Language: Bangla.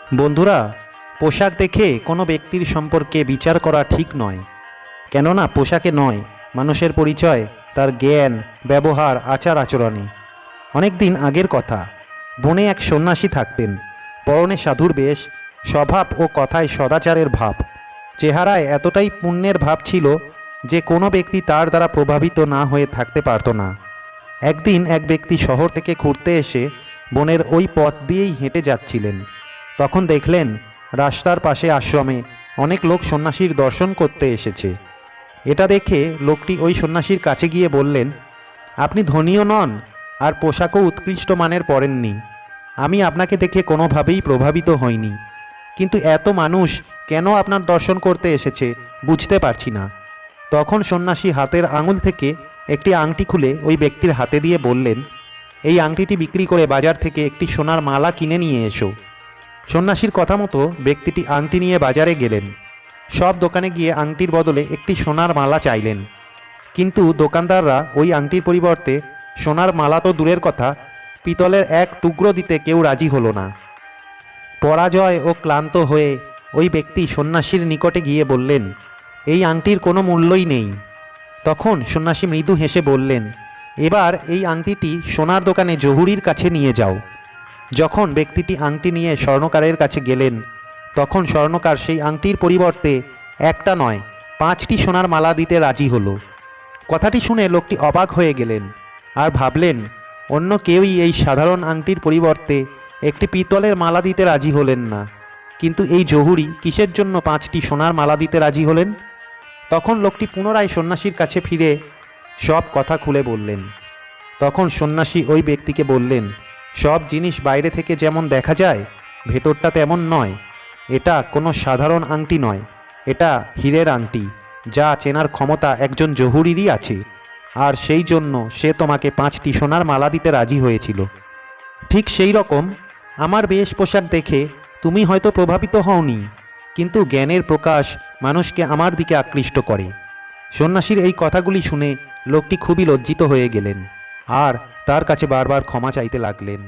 বন্ধুরা, পোশাক দেখে কোনো ব্যক্তির সম্পর্কে বিচার করা ঠিক নয়। কেননা পোশাকে নয়, মানুষের পরিচয় তার জ্ঞান, ব্যবহার, আচার আচরণে। অনেক দিন আগের কথা, বনে এক সন্ন্যাসী থাকতেন। পরনে সাধুর বেশ, স্বভাব ও কথায় সদাচারের ভাব। চেহারায় এতটাই পুণ্যের ভাব ছিল যে কোনো ব্যক্তি তার দ্বারা প্রভাবিত না হয়ে থাকতে পারত না। একদিন এক ব্যক্তি শহর থেকে ঘুরতে এসে বনের ওই পথ দিয়েই হেঁটে যাচ্ছিলেন। তখন দেখলেন রাস্তার পাশে আশ্রমে অনেক লোক সন্ন্যাসীর দর্শন করতে এসেছে। এটা দেখে লোকটি ওই সন্ন্যাসীর কাছে গিয়ে বললেন, আপনি ধনীও নন আর পোশাকও উৎকৃষ্ট মানের পরেননি। আমি আপনাকে দেখে কোনোভাবেই প্রভাবিত হইনি, কিন্তু এত মানুষ কেন আপনার দর্শন করতে এসেছে বুঝতে পারছি না। তখন সন্ন্যাসী হাতের আঙুল থেকে একটি আংটি খুলে ওই ব্যক্তির হাতে দিয়ে বললেন, এই আংটিটি বিক্রি করে বাজার থেকে একটি সোনার মালা কিনে নিয়ে এসো। সন্ন্যাসীর কথা মতো ব্যক্তিটি আংটি নিয়ে বাজারে গেলেন। সব দোকানে গিয়ে আংটির বদলে একটি সোনার মালা চাইলেন, কিন্তু দোকানদাররা ওই আংটির পরিবর্তে সোনার মালা তো দূরের কথা, পিতলের এক টুকরো দিতে কেউ রাজি হলো না। পরাজয় ও ক্লান্ত হয়ে ওই ব্যক্তি সন্ন্যাসীর নিকটে গিয়ে বললেন, এই আংটির কোনো মূল্যই নেই। তখন সন্ন্যাসী মৃদু হেসে বললেন, এবার এই আংটিটি সোনার দোকানে জহুরির কাছে নিয়ে যাও। যখন ব্যক্তিটি আংটি নিয়ে স্বর্ণকারের কাছে গেলেন, তখন স্বর্ণকার সেই আংটির পরিবর্তে একটা নয় 5টি সোনার মালা দিতে রাজি হলো। কথাটি শুনে লোকটি অবাক হয়ে গেলেন আর ভাবলেন, অন্য কেউই এই সাধারণ আংটির পরিবর্তে একটি পিতলের মালা দিতে রাজি হলেন না, কিন্তু এই জহুরি কিসের জন্য 5টি সোনার মালা দিতে রাজি হলেন? তখন লোকটি পুনরায় সন্ন্যাসীর কাছে ফিরে সব কথা খুলে বললেন। তখন সন্ন্যাসী ওই ব্যক্তিকে বললেন, সব জিনিস বাইরে থেকে যেমন দেখা যায় ভেতরটা তেমন নয়। এটা কোনো সাধারণ আংটি নয়, এটা হীরের আংটি, যা চেনার ক্ষমতা একজন জহুরিরই আছে, আর সেই জন্য সে তোমাকে 5টি সোনার মালা দিতে রাজি হয়েছিল। ঠিক সেই রকম আমার বেশ পোশাক দেখে তুমি হয়তো প্রভাবিত হওনি, কিন্তু জ্ঞানের প্রকাশ মানুষকে আমার দিকে আকৃষ্ট করে। সন্ন্যাসীর এই কথাগুলি শুনে লোকটি খুবই লজ্জিত হয়ে গেলেন আর তার কাছে বারবার ক্ষমা চাইতে লাগলেন।